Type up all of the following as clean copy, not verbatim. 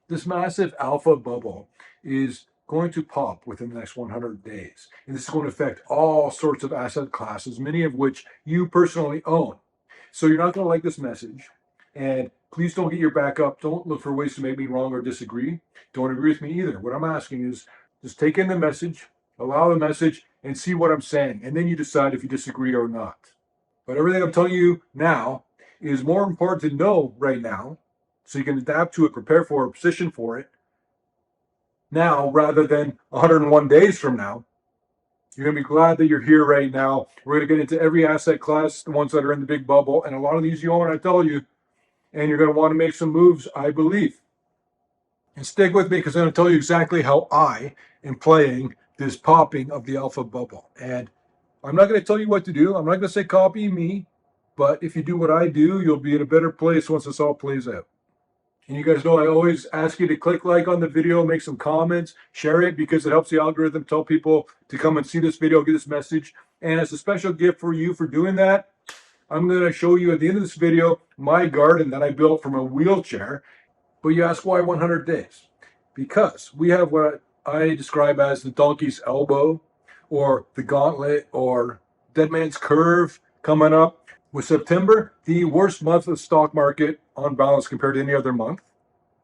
This massive alpha bubble is going to pop within the next 100 days. And this is going to affect all sorts of asset classes, many of which you personally own. So you're not going to like this message. And please don't get your back up. Don't look for ways to make me wrong or disagree. Don't agree with me either. What I'm asking is just take in the message, allow the message, and see what I'm saying. And then you decide if you disagree or not. But everything I'm telling you now is more important to know right now so you can adapt to it, prepare for it, position for it now rather than 101 days from now. You're going to be glad that you're here right now. We're going to get into every asset class, the ones that are in the big bubble, and a lot of these you own, I tell you, and you're going to want to make some moves, I believe. And stick with me because I'm going to tell you exactly how I am playing this popping of the alpha bubble. And I'm not going to tell you what to do. I'm not going to say copy me, but if you do what I do, you'll be in a better place once this all plays out. And you guys know I always ask you to click like on the video, make some comments, share it because it helps the algorithm tell people to come and see this video, get this message. And as a special gift for you for doing that, I'm going to show you at the end of this video my garden that I built from a wheelchair. But you ask why 100 days? Because we have what I describe as the donkey's elbow or the gauntlet or dead man's curve coming up. With September, the worst month of the stock market on balance compared to any other month,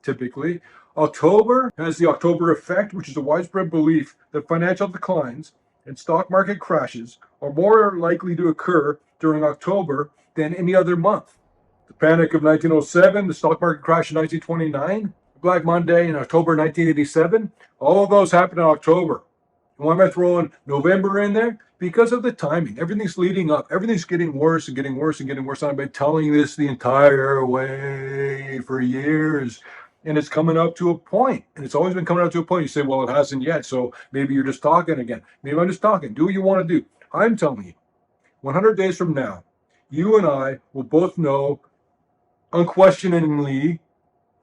typically. October has the October effect, which is a widespread belief that financial declines and stock market crashes are more likely to occur during October than any other month. The panic of 1907, the stock market crash in 1929, Black Monday in October 1987, all of those happened in October. Why am I throwing November in there? Because of the timing. Everything's leading up. Everything's getting worse and getting worse and getting worse. I've been telling this the entire way for years. And it's coming up to a point. And it's always been coming up to a point. You say, well, it hasn't yet. So maybe you're just talking again. Maybe I'm just talking. Do what you want to do. I'm telling you, 100 days from now, you and I will both know unquestioningly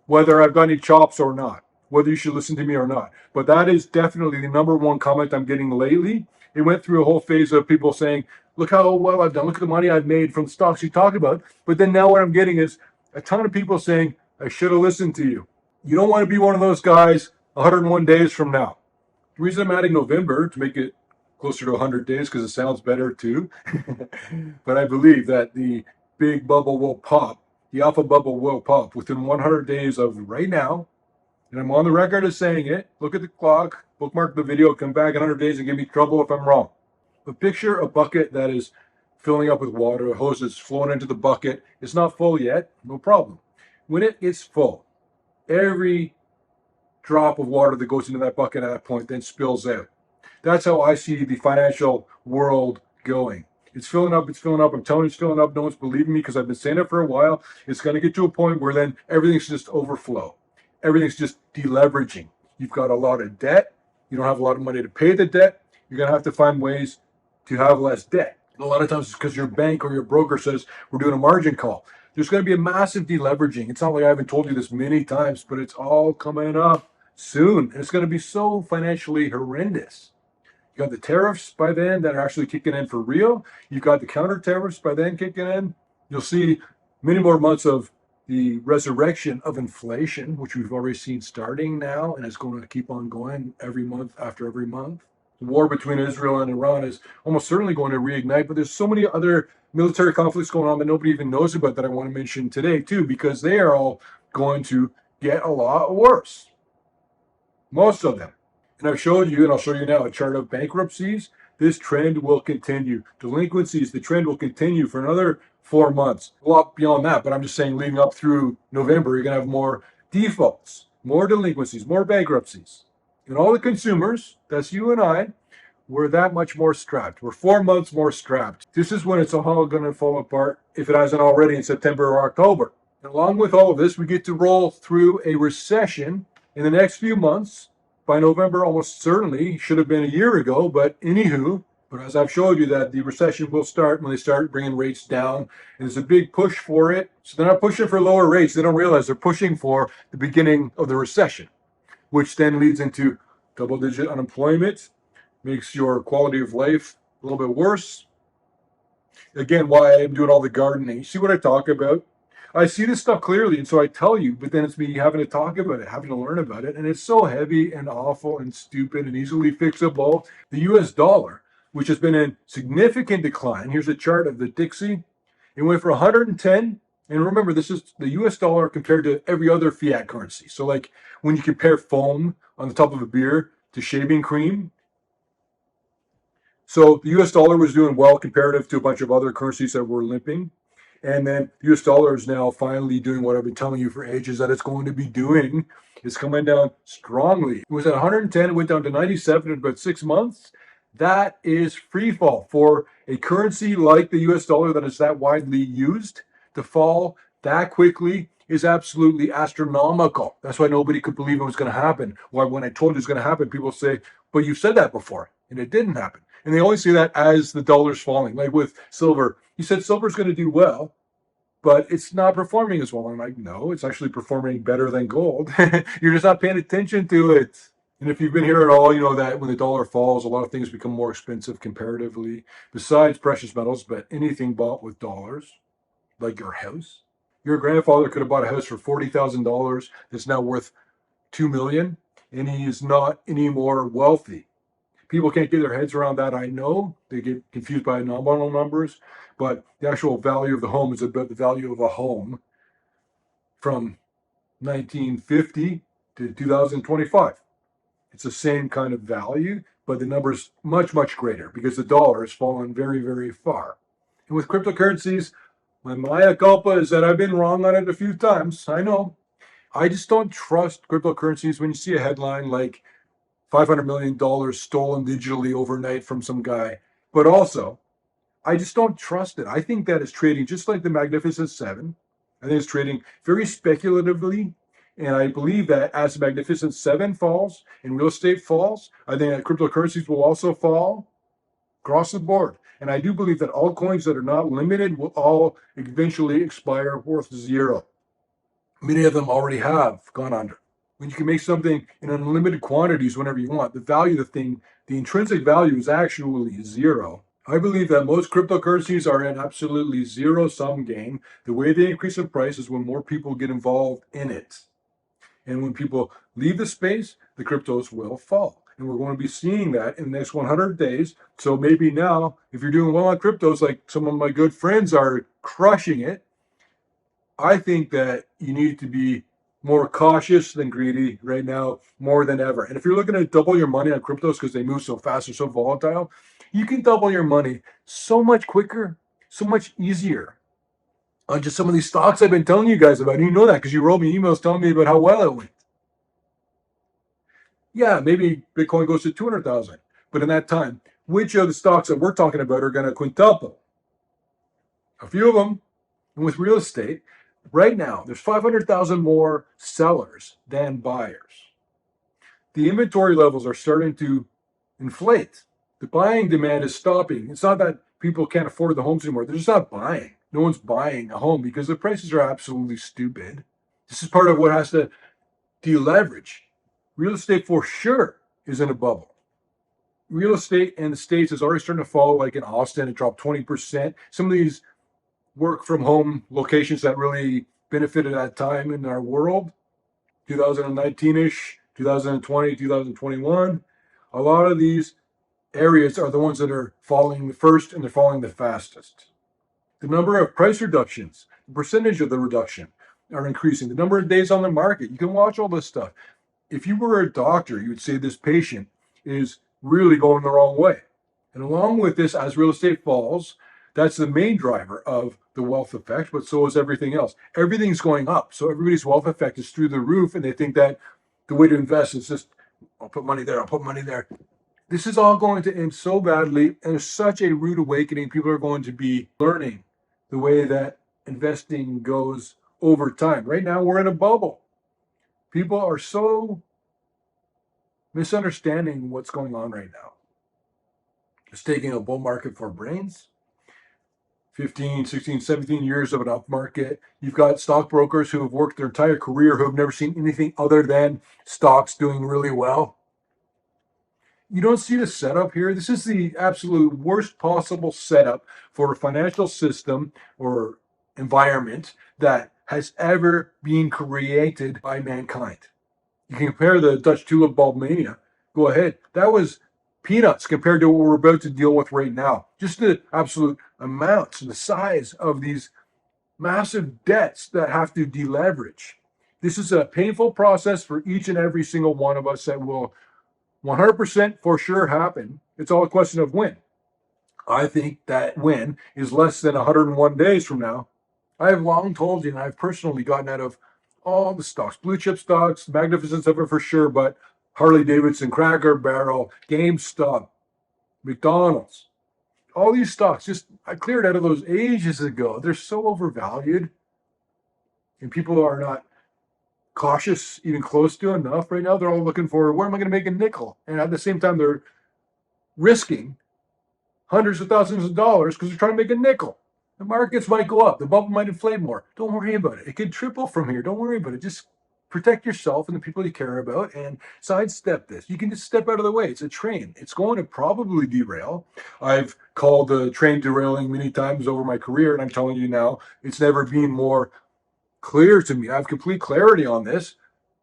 whether I've got any chops or not, whether you should listen to me or not. But that is definitely the number one comment I'm getting lately. It went through a whole phase of people saying, look how well I've done, look at the money I've made from the stocks you talk about. But then now what I'm getting is a ton of people saying, I should have listened to you. You don't want to be one of those guys 101 days from now. The reason I'm adding November to make it closer to 100 days because it sounds better too. But I believe that the big bubble will pop. The alpha bubble will pop within 100 days of right now. And I'm on the record as saying it. Look at the clock, bookmark the video, come back in 100 days and give me trouble if I'm wrong. But picture a bucket that is filling up with water, a hose that's flowing into the bucket. It's not full yet, no problem. When it gets full, every drop of water that goes into that bucket at that point then spills out. That's how I see the financial world going. It's filling up, it's filling up. I'm telling you it's filling up. No one's believing me because I've been saying it for a while. It's going to get to a point where then everything's just overflow. Everything's just deleveraging. You've got a lot of debt. You don't have a lot of money to pay the debt. You're going to have to find ways to have less debt. And a lot of times it's because your bank or your broker says, we're doing a margin call. There's going to be a massive deleveraging. It's not like I haven't told you this many times, but it's all coming up soon. And it's going to be so financially horrendous. You got the tariffs by then that are actually kicking in for real. You've got the counter tariffs by then kicking in. You'll see many more months of the resurrection of inflation, which we've already seen starting now, and it's going to keep on going every month after every month. The war between Israel and Iran is almost certainly going to reignite, but there's so many other military conflicts going on that nobody even knows about that I want to mention today too, because they are all going to get a lot worse. Most of them. And I've showed you, and I'll show you now, a chart of bankruptcies. This trend will continue. Delinquencies, the trend will continue for another 4 months. A lot beyond that, but I'm just saying leading up through November, you're going to have more defaults, more delinquencies, more bankruptcies. And all the consumers, that's you and I, we're that much more strapped. We're 4 months more strapped. This is when it's all going to fall apart, if it hasn't already in September or October. And along with all of this, we get to roll through a recession in the next few months. By November, almost certainly, should have been a year ago, but anywho, but as I've showed you that the recession will start when they start bringing rates down, and there's a big push for it. So they're not pushing for lower rates. They don't realize they're pushing for the beginning of the recession, which then leads into double-digit unemployment, makes your quality of life a little bit worse. Again, why I'm doing all the gardening. You see what I talk about? I see this stuff clearly, and so I tell you, but then it's me having to talk about it, having to learn about it, and it's so heavy and awful and stupid and easily fixable. The US dollar, which has been in significant decline, here's a chart of the Dixie. It went from 110, and remember, this is the US dollar compared to every other fiat currency. So, like when you compare foam on the top of a beer to shaving cream, so the US dollar was doing well comparative to a bunch of other currencies that were limping. And then the US dollar is now finally doing what I've been telling you for ages that it's going to be doing. It's coming down strongly. It was at 110, it went down to 97 in about 6 months. That is free fall for a currency like the US dollar that is that widely used. To fall that quickly is absolutely astronomical. That's why nobody could believe it was going to happen. Why, when I told you it's going to happen, people say, but you said that before, and it didn't happen. And they only see that as the dollar's falling. Like with silver, you said silver's going to do well, but it's not performing as well. I'm like, no, it's actually performing better than gold. You're just not paying attention to it. And if you've been here at all, you know that when the dollar falls, a lot of things become more expensive comparatively, besides precious metals, but anything bought with dollars, like your house. Your grandfather could have bought a house for $40,000 that's now worth $2 million, and he is not any more wealthy. People can't get their heads around that. I know they get confused by nominal numbers, but the actual value of the home is about the value of a home from 1950 to 2025. It's the same kind of value, but the number's much, much greater because the dollar has fallen very, very far. And with cryptocurrencies, my mea culpa is that I've been wrong on it a few times. I know. I just don't trust cryptocurrencies when you see a headline like $500 million stolen digitally overnight from some guy. But also, I just don't trust it. I think that it's trading just like the Magnificent Seven. I think it's trading very speculatively. And I believe that as the Magnificent Seven falls and real estate falls, I think that cryptocurrencies will also fall across the board. And I do believe that all coins that are not limited will all eventually expire worth zero. Many of them already have gone under. When you can make something in unlimited quantities whenever you want, the value of the thing, the intrinsic value is actually zero. I believe that most cryptocurrencies are in absolutely zero-sum game. The way they increase in price is when more people get involved in it. And when people leave the space, the cryptos will fall. And we're going to be seeing that in the next 100 days. So maybe now, if you're doing well on cryptos, like some of my good friends are crushing it, I think that you need to be more cautious than greedy right now, more than ever. And if you're looking to double your money on cryptos because they move so fast, they're so volatile, you can double your money so much quicker, so much easier on just some of these stocks I've been telling you guys about. And you know that because you wrote me emails telling me about how well it went. Yeah, maybe Bitcoin goes to 200,000, but in that time, which of the stocks that we're talking about are going to quintuple? A few of them. And with real estate, right now, there's 500,000 more sellers than buyers. The inventory levels are starting to inflate. The buying demand is stopping. It's not that people can't afford the homes anymore. They're just not buying. No one's buying a home because the prices are absolutely stupid. This is part of what has to deleverage. Real estate for sure is in a bubble. Real estate in the States is already starting to fall, like in Austin, it dropped 20%. Some of these work from home locations that really benefited at that time in our world, 2019-ish, 2020, 2021. A lot of these areas are the ones that are falling the first and they're falling the fastest. The number of price reductions, the percentage of the reduction are increasing. The number of days on the market, you can watch all this stuff. If you were a doctor, you would say this patient is really going the wrong way. And along with this, as real estate falls, that's the main driver of the wealth effect, but so is everything else. Everything's going up. So everybody's wealth effect is through the roof, and they think that the way to invest is just, I'll put money there, I'll put money there. This is all going to end so badly, and it's such a rude awakening. People are going to be learning the way that investing goes over time. Right now, we're in a bubble. People are so misunderstanding what's going on right now. It's taking a bull market for brains. 15, 16, 17 years of an up market. You've got stockbrokers who have worked their entire career who have never seen anything other than stocks doing really well. You don't see the setup here. This is the absolute worst possible setup for a financial system or environment that has ever been created by mankind. You can compare the Dutch tulip bulb mania. Go ahead. That was peanuts compared to what we're about to deal with right now. Just the absolute amounts and the size of these massive debts that have to deleverage. This is a painful process for each and every single one of us that will 100% for sure happen. It's all a question of when. I think that when is less than 101 days from now. I have long told you, and I've personally gotten out of all the stocks, blue chip stocks, Magnificent Seven for sure, but Harley Davidson, Cracker Barrel, GameStop, McDonald's, all these stocks, just I cleared out of those ages ago. They're so overvalued, and people are not cautious even close to enough right now. They're all looking for where am I going to make a nickel, and at the same time they're risking hundreds of thousands of dollars because they're trying to make a nickel. The markets might go up. The bubble might inflate more. Don't worry about it. It could triple from here. Don't worry about it. Just protect yourself and the people you care about and sidestep this. You can just step out of the way. It's a train. It's going to probably derail. I've called the train derailing many times over my career, and I'm telling you now, it's never been more clear to me. I have complete clarity on this.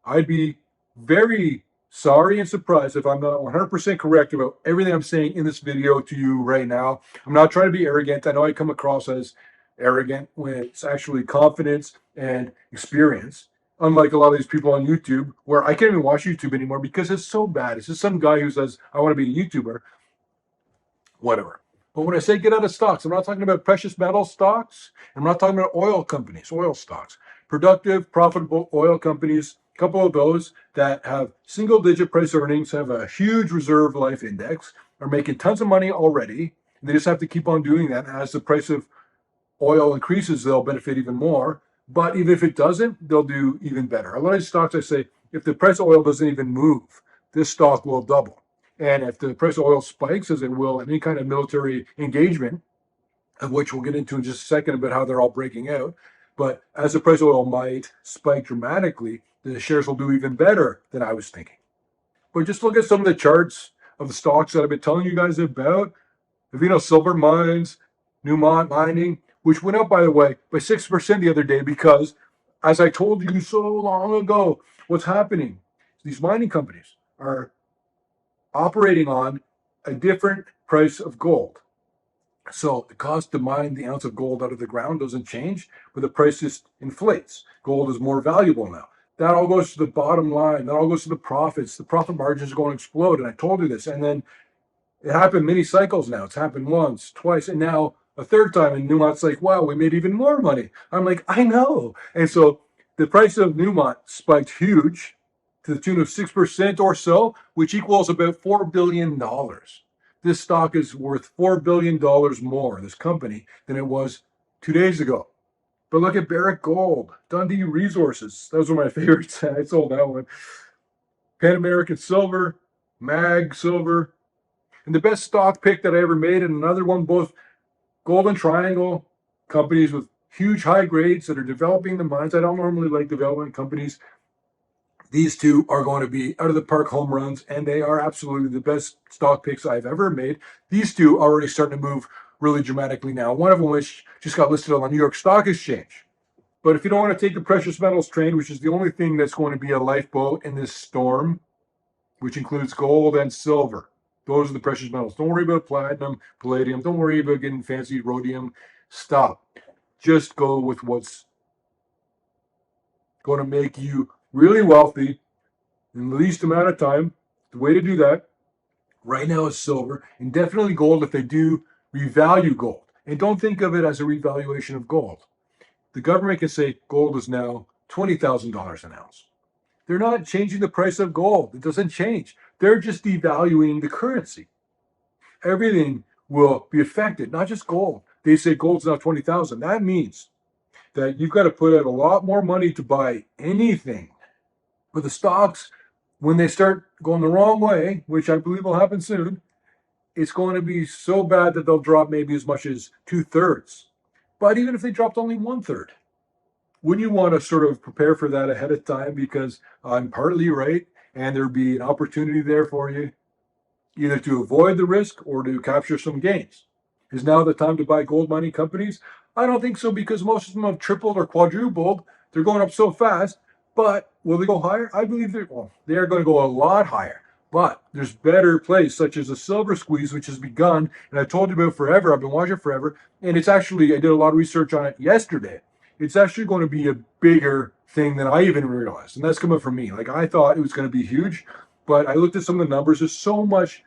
I'd be very sorry and surprised if I'm not 100% correct about everything I'm saying in this video to you right now. I'm not trying to be arrogant. I know I come across as arrogant when it's actually confidence and experience. Unlike a lot of these people on YouTube, where I can't even watch YouTube anymore because it's so bad. It's just some guy who says, I want to be a YouTuber. Whatever. But when I say get out of stocks, I'm not talking about precious metal stocks. I'm not talking about oil companies, oil stocks. Productive, profitable oil companies, a couple of those that have single digit price earnings, have a huge reserve life index, are making tons of money already. And they just have to keep on doing that. As the price of oil increases, they'll benefit even more. But even if it doesn't, they'll do even better. A lot of these stocks, I say, if the price of oil doesn't even move, this stock will double. And if the price of oil spikes, as it will in any kind of military engagement, of which we'll get into in just a second about how they're all breaking out, but as the price of oil might spike dramatically, the shares will do even better than I was thinking. But just look at some of the charts of the stocks that I've been telling you guys about. Avino Silver Mines, Newmont Mining, which went up, by the way, by 6% the other day because, as I told you so long ago, what's happening? These mining companies are operating on a different price of gold. So the cost to mine the ounce of gold out of the ground doesn't change, but the price just inflates. Gold is more valuable now. That all goes to the bottom line. That all goes to the profits. The profit margins are going to explode. And I told you this. And then it happened many cycles now. It's happened once, twice, and now a third time. And Newmont's like, wow, we made even more money. I'm like, I know. And so the price of Newmont spiked huge to the tune of 6% or so, which equals about $4 billion. This stock is worth $4 billion more, this company, than it was 2 days ago. But look at Barrick Gold, Dundee Resources. Those were my favorites. I sold that one. Pan American Silver, Mag Silver. And the best stock pick that I ever made, and another one, both Golden Triangle companies with huge high grades that are developing the mines. I don't normally like development companies. These two are going to be out of the park home runs, and they are absolutely the best stock picks I've ever made. These two are already starting to move really dramatically now. One of them which just got listed on the New York Stock Exchange. But if you don't want to take the precious metals train, which is the only thing that's going to be a lifeboat in this storm, which includes gold and silver, those are the precious metals. Don't worry about platinum, palladium. Don't worry about getting fancy rhodium. Stop. Just go with what's going to make you really wealthy in the least amount of time. The way to do that right now is silver, and definitely gold if they do revalue gold. And don't think of it as a revaluation of gold. The government can say gold is now $20,000 an ounce. They're not changing the price of gold. It doesn't change. They're just devaluing the currency. Everything will be affected, not just gold. They say gold's now 20,000. That means that you've got to put out a lot more money to buy anything. But the stocks, when they start going the wrong way, which I believe will happen soon, it's going to be so bad that they'll drop maybe as much as 2/3. But even if they dropped only 1/3, wouldn't you want to sort of prepare for that ahead of time? Because I'm partly right, and there'd be an opportunity there for you, either to avoid the risk or to capture some gains. Is now the time to buy gold mining companies? I don't think so, because most of them have tripled or quadrupled. They're going up so fast. But will they go higher? I believe they are going to go a lot higher. But there's better plays, such as the silver squeeze, which has begun. And I've told you about forever. I've been watching it forever. And it's actually, I did a lot of research on it yesterday. It's actually going to be a bigger thing than I even realized. And that's coming from me. Like, I thought it was going to be huge. But I looked at some of the numbers. There's so much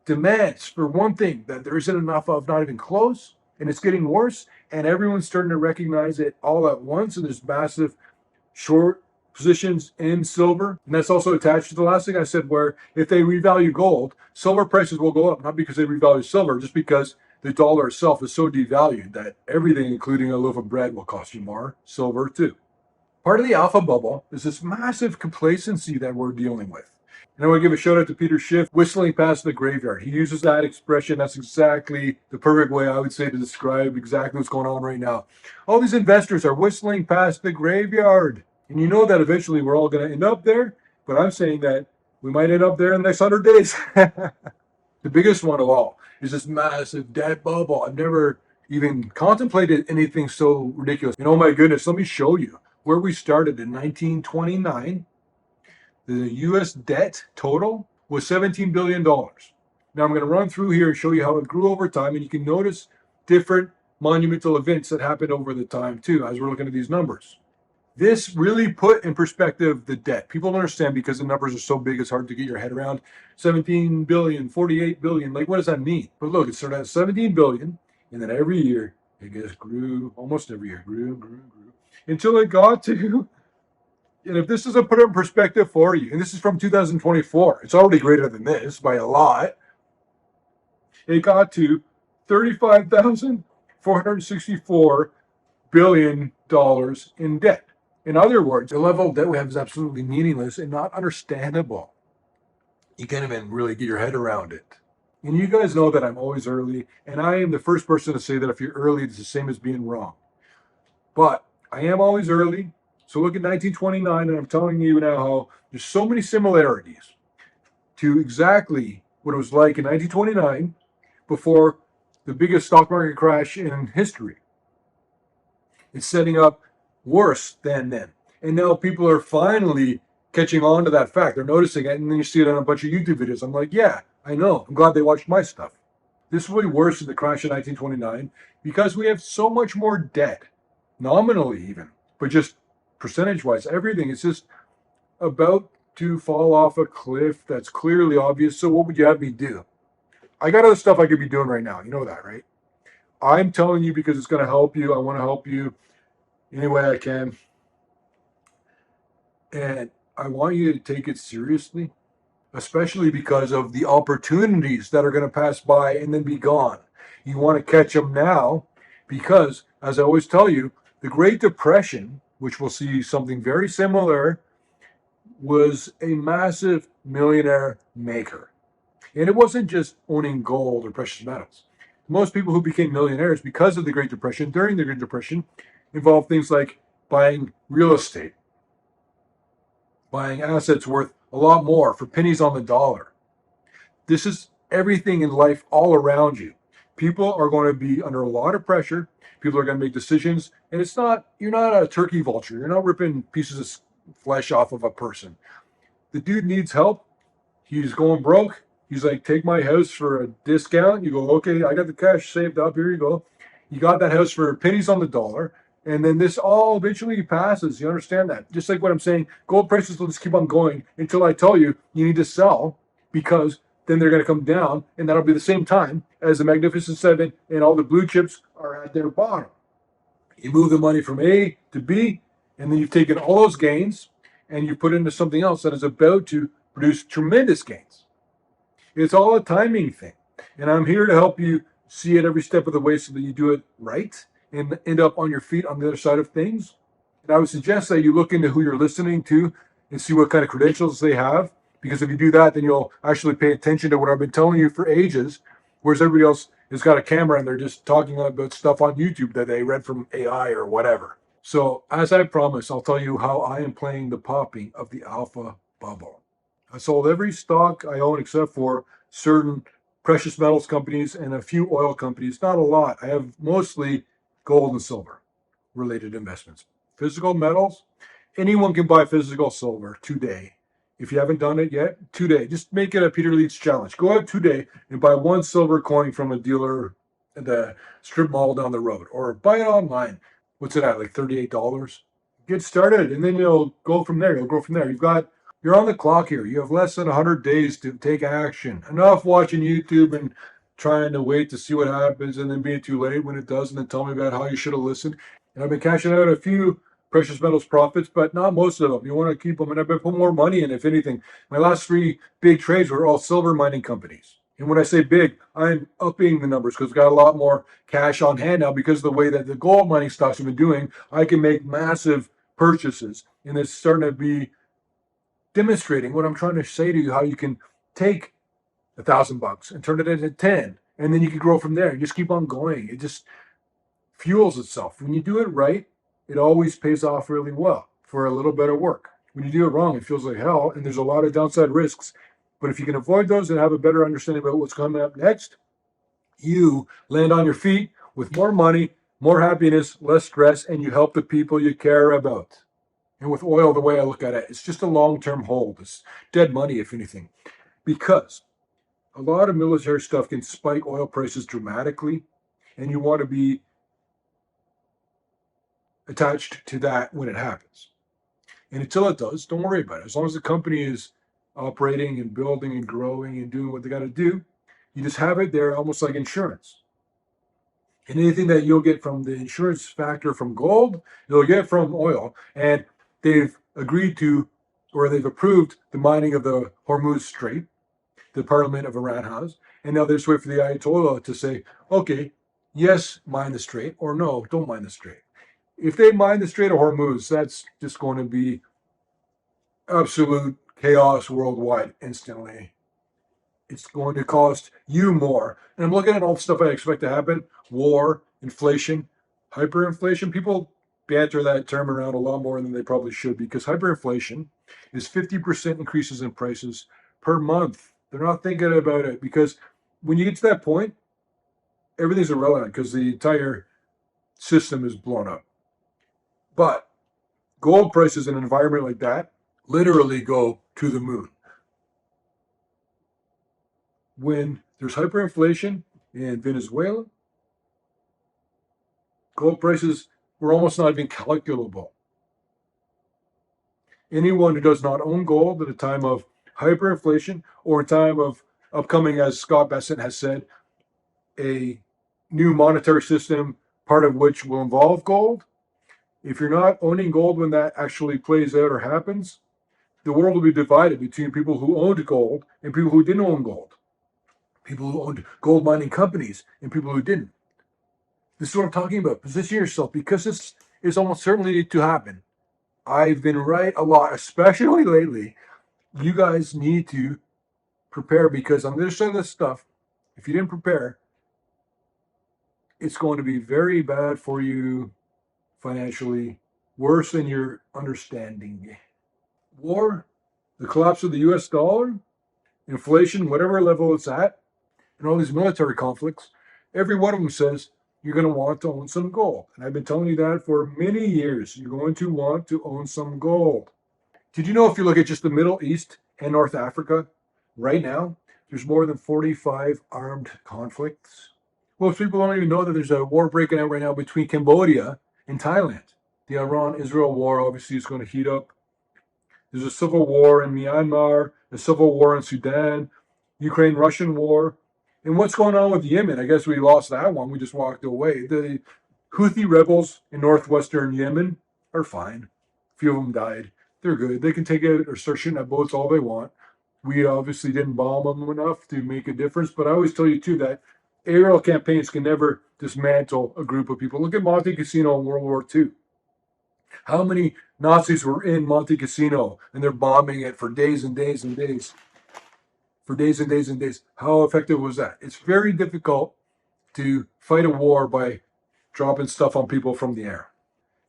demands for one thing that there isn't enough of, not even close, and it's getting worse, and everyone's starting to recognize it all at once, and there's massive short positions in silver. And that's also attached to the last thing I said, where if they revalue gold, silver prices will go up, not because they revalue silver, just because the dollar itself is so devalued that everything, including a loaf of bread, will cost you more. Silver too. Part of the alpha bubble is this massive complacency that we're dealing with. And I want to give a shout out to Peter Schiff, whistling past the graveyard. He uses that expression. That's exactly the perfect way I would say to describe exactly what's going on right now. All these investors are whistling past the graveyard. And you know that eventually we're all going to end up there. But I'm saying that we might end up there in the next 100 days. The biggest one of all is this massive debt bubble. I've never even contemplated anything so ridiculous. And oh my goodness, let me show you where we started in 1929. The US debt total was $17 billion. Now I'm going to run through here and show you how it grew over time, and you can notice different monumental events that happened over the time too as we're looking at these numbers. This really put in perspective the debt. People don't understand because the numbers are so big, it's hard to get your head around. 17 billion, 48 billion, like what does that mean? But look, it started at 17 billion, and then every year it just grew, almost every year, grew, until it got to, and if this doesn't put it in perspective for you, and this is from 2024, it's already greater than this by a lot. It got to $35,464 billion in debt. In other words, the level of debt we have is absolutely meaningless and not understandable. You can't even really get your head around it. And you guys know that I'm always early, and I am the first person to say that if you're early, it's the same as being wrong. But I am always early. So look at 1929, and I'm telling you now how there's so many similarities to exactly what it was like in 1929 before the biggest stock market crash in history. It's setting up worse than then. And now people are finally catching on to that fact. They're noticing it, and then you see it on a bunch of YouTube videos. I'm like, yeah, I know. I'm glad they watched my stuff. This will be worse than the crash in 1929 because we have so much more debt, nominally even, but just percentage-wise, everything is just about to fall off a cliff that's clearly obvious. So what would you have me do? I got other stuff I could be doing right now. You know that, right? I'm telling you because it's going to help you. I want to help you any way I can. And I want you to take it seriously, especially because of the opportunities that are going to pass by and then be gone. You want to catch them now because, as I always tell you, the Great Depression, which we'll see something very similar, was a massive millionaire maker. And it wasn't just owning gold or precious metals. Most people who became millionaires because of the Great Depression, during the Great Depression, involved things like buying real estate, buying assets worth a lot more for pennies on the dollar. This is everything in life all around you. People are going to be under a lot of pressure. People are going to make decisions. And you're not a turkey vulture. You're not ripping pieces of flesh off of a person. The dude needs help. He's going broke. He's like, take my house for a discount. You go, okay, I got the cash saved up. Here you go. You got that house for pennies on the dollar. And then this all eventually passes. You understand that? Just like what I'm saying, gold prices will just keep on going until I tell you you need to sell, because then they're going to come down, and that'll be the same time as the Magnificent Seven and all the blue chips are at their bottom. You move the money from A to B, and then you've taken all those gains and you put into something else that is about to produce tremendous gains. It's all a timing thing. And I'm here to help you see it every step of the way so that you do it right and end up on your feet on the other side of things. And I would suggest that you look into who you're listening to and see what kind of credentials they have. Because if you do that, then you'll actually pay attention to what I've been telling you for ages, whereas everybody else has got a camera and they're just talking about stuff on YouTube that they read from AI or whatever. So as I promised, I'll tell you how I am playing the popping of the alpha bubble. I sold every stock I own except for certain precious metals companies and a few oil companies. Not a lot. I have mostly gold and silver related investments. Physical metals, anyone can buy physical silver today. If you haven't done it yet, today, just make it a Peter Leeds challenge. Go out today and buy one silver coin from a dealer at the strip mall down the road, or buy it online. What's it at, like $38? Get started, and then you'll go from there. You'll grow from there. You're on the clock here. You have less than 100 days to take action. Enough watching YouTube and trying to wait to see what happens and then being too late when it does, and then tell me about how you should have listened. And I've been cashing out a few precious metals profits, but not most of them. You want to keep them, and I've been putting more money in, if anything. My last three big trades were all silver mining companies. And when I say big, I'm upping the numbers because I've got a lot more cash on hand now because of the way that the gold mining stocks have been doing. I can make massive purchases, and it's starting to be demonstrating what I'm trying to say to you, how you can take $1,000 and turn it into 10, and then you can grow from there. You just keep on going. It just fuels itself. When you do it right, it always pays off really well for a little bit of work. When you do it wrong, it feels like hell, and there's a lot of downside risks. But if you can avoid those and have a better understanding about what's coming up next, you land on your feet with more money, more happiness, less stress, and you help the people you care about. And with oil, the way I look at it, it's just a long-term hold. It's dead money, if anything, because a lot of military stuff can spike oil prices dramatically, and you want to be attached to that when it happens. And until it does, don't worry about it. As long as the company is operating and building and growing and doing what they got to do, you just have it there almost like insurance. And anything that you'll get from the insurance factor from gold, you'll get from oil. And they've agreed to, or they've approved the mining of the Hormuz Strait, the Parliament of Iran has. And now they just wait for the Ayatollah to say, okay, yes, mine the Strait, or no, don't mine the Strait. If they mine the Strait of Hormuz, that's just going to be absolute chaos worldwide instantly. It's going to cost you more. And I'm looking at all the stuff I expect to happen: war, inflation, hyperinflation. People banter that term around a lot more than they probably should, because hyperinflation is 50% increases in prices per month. They're not thinking about it, because when you get to that point, everything's irrelevant because the entire system is blown up. But gold prices in an environment like that literally go to the moon. When there's hyperinflation in Venezuela, gold prices were almost not even calculable. Anyone who does not own gold at a time of hyperinflation, or a time of upcoming, as Scott Bessent has said, a new monetary system, part of which will involve gold, if you're not owning gold when that actually plays out or happens, the world will be divided between people who owned gold and people who didn't own gold. People who owned gold mining companies and people who didn't. This is what I'm talking about. Position yourself, because this is almost certainly to happen. I've been right a lot, especially lately. You guys need to prepare, because on this side of this stuff, if you didn't prepare, it's going to be very bad for you financially, worse than your understanding. War, the collapse of the US dollar, inflation, whatever level it's at, and all these military conflicts, every one of them says you're going to want to own some gold. And I've been telling you that for many years. You're going to want to own some gold. Did you know, if you look at just the Middle East and North Africa, right now, there's more than 45 armed conflicts? Most people don't even know that there's a war breaking out right now between Cambodia and Thailand. The Iran-Israel war obviously is going to heat up. There's a civil war in Myanmar, a civil war in Sudan, Ukraine-Russian war. And what's going on with Yemen? I guess we lost that one. We just walked away. The Houthi rebels in northwestern Yemen are fine. A few of them died. They're good. They can take it or start shooting at boats all they want. We obviously didn't bomb them enough to make a difference. But I always tell you, too, that aerial campaigns can never dismantle a group of people. Look at Monte Cassino in World War II. How many Nazis were in Monte Cassino, and they're bombing it for days and days and days? For days and days and days. How effective was that? It's very difficult to fight a war by dropping stuff on people from the air.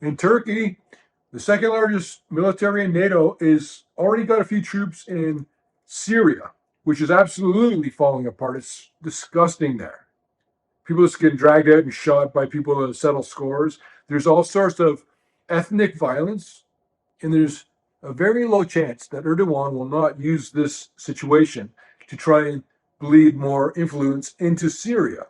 In Turkey, the second largest military in NATO, is already got a few troops in Syria. which is absolutely falling apart. It's disgusting there. People just getting dragged out and shot by people to settle scores. There's all sorts of ethnic violence, and there's a very low chance that Erdogan will not use this situation to try and bleed more influence into Syria,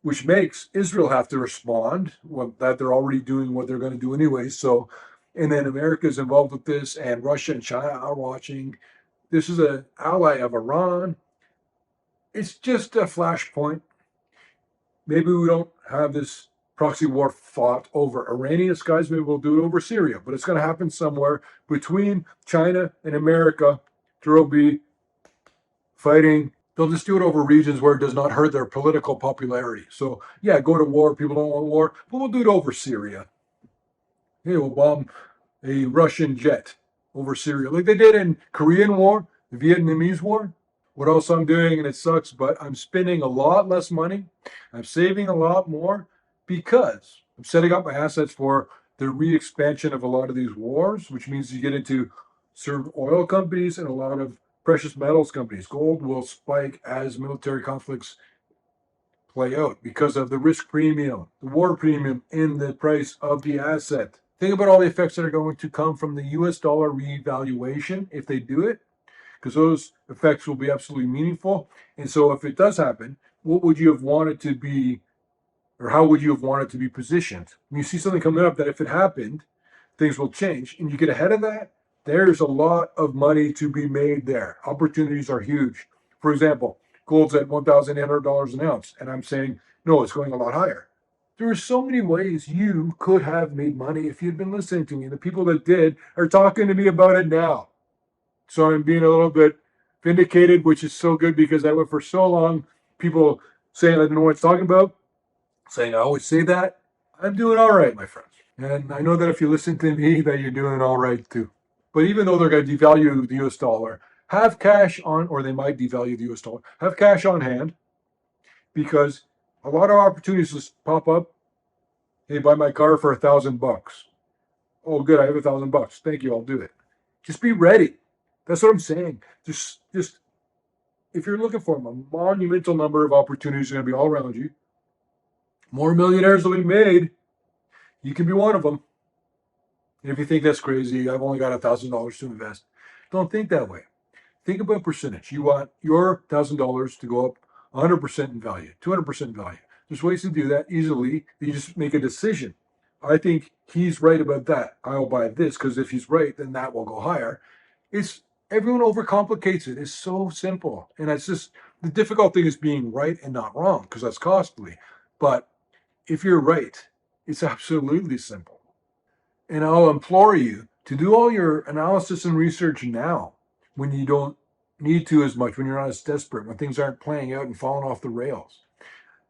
which makes Israel have to respond, well, that they're already doing what they're going to do anyway. So, and then America is involved with this, and Russia and China are watching. This is an ally of Iran. It's just a flashpoint. Maybe we don't have this proxy war fought over Iranian skies. Maybe we'll do it over Syria, but it's going to happen somewhere between China and America. There will be fighting. They'll just do it over regions where it does not hurt their political popularity. So, yeah, go to war. People don't want war, but we'll do it over Syria. Hey, we'll bomb a Russian jet over Syria, like they did in Korean War, the Vietnamese War. What else I'm doing, and it sucks, but I'm spending a lot less money. I'm saving a lot more because I'm setting up my assets for the re-expansion of a lot of these wars, which means you get into certain oil companies and a lot of precious metals companies. Gold will spike as military conflicts play out because of the risk premium, the war premium in the price of the asset. Think about all the effects that are going to come from the US dollar revaluation if they do it, because those effects will be absolutely meaningful. And so if it does happen, what would you have wanted to be, or how would you have wanted to be positioned? When you see something coming up that if it happened, things will change, and you get ahead of that, there's a lot of money to be made there. Opportunities are huge. For example, gold's at $1,800 an ounce, and I'm saying, no, it's going a lot higher. There are so many ways you could have made money if you'd been listening to me. The people that did are talking to me about it now. So I'm being a little bit vindicated, which is so good because I went for so long, people saying I didn't know what it's talking about, saying I always say that. I'm doing all right, my friends. And I know that if you listen to me, that you're doing all right too. But even though they're going to devalue the US dollar, have cash on, or they might devalue the US dollar, have cash on hand, because a lot of opportunities just pop up. Hey, buy my car for $1,000. Oh, good, I have $1,000. Thank you, I'll do it. Just be ready. That's what I'm saying. Just if you're looking for them, a monumental number of opportunities are going to be all around you. More millionaires will be made. You can be one of them. And if you think that's crazy, I've only got $1,000 to invest. Don't think that way. Think about percentage. You want your $1,000 to go up 100% in value, 200% in value. There's ways to do that easily. You just make a decision. I think he's right about that. I'll buy this because if he's right, then that will go higher. It's everyone overcomplicates it. It's so simple. And it's just the difficult thing is being right and not wrong because that's costly. But if you're right, it's absolutely simple. And I'll implore you to do all your analysis and research now when you don't need to as much, when you're not as desperate, when things aren't playing out and falling off the rails.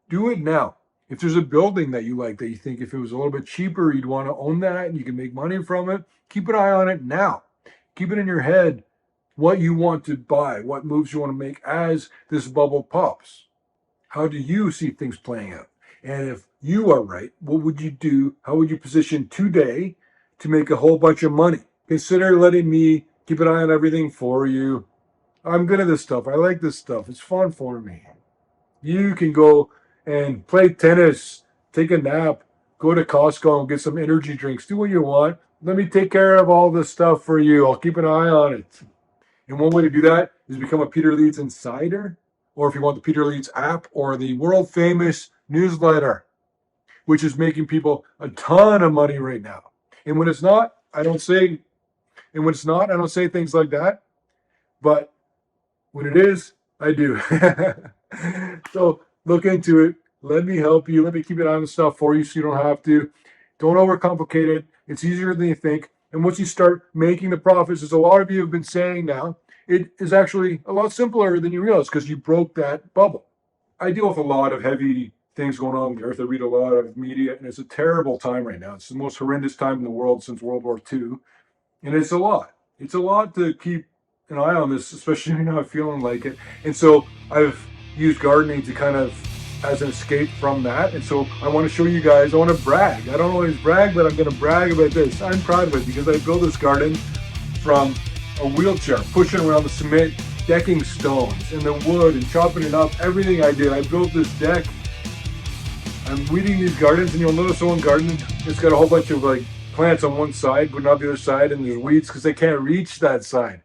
Do it now. If there's a building that you like that you think if it was a little bit cheaper, you'd want to own that and you can make money from it, keep an eye on it now. Keep it in your head what you want to buy, what moves you want to make as this bubble pops. How do you see things playing out? And if you are right, what would you do? How would you position today to make a whole bunch of money? Consider letting me keep an eye on everything for you. I'm good at this stuff. I like this stuff. It's fun for me. You can go and play tennis, take a nap, go to Costco and get some energy drinks. Do what you want. Let me take care of all this stuff for you. I'll keep an eye on it. And one way to do that is become a Peter Leeds Insider, or if you want the Peter Leeds app or the world famous newsletter, which is making people a ton of money right now. And when it's not, I don't say things like that. But when it is, I do. So look into it. Let me help you. Let me keep it on the stuff for you so you don't have to. Don't overcomplicate it. It's easier than you think. And once you start making the profits, as a lot of you have been saying now, it is actually a lot simpler than you realize because you broke that bubble. I deal with a lot of heavy things going on on the earth. I read a lot of media, and it's a terrible time right now. It's the most horrendous time in the world since World War II. And it's a lot. It's a lot to keep an eye on this, especially when you're not feeling like it. And so I've used gardening to kind of as an escape from that. And so I want to show you guys, I want to brag. I don't always brag, but I'm going to brag about this. I'm proud of it because I built this garden from a wheelchair, pushing around the cement decking stones and the wood and chopping it up. Everything I did, I built this deck. I'm weeding these gardens, and you'll notice one garden, it's got a whole bunch of like plants on one side, but not the other side, and there's weeds because they can't reach that side.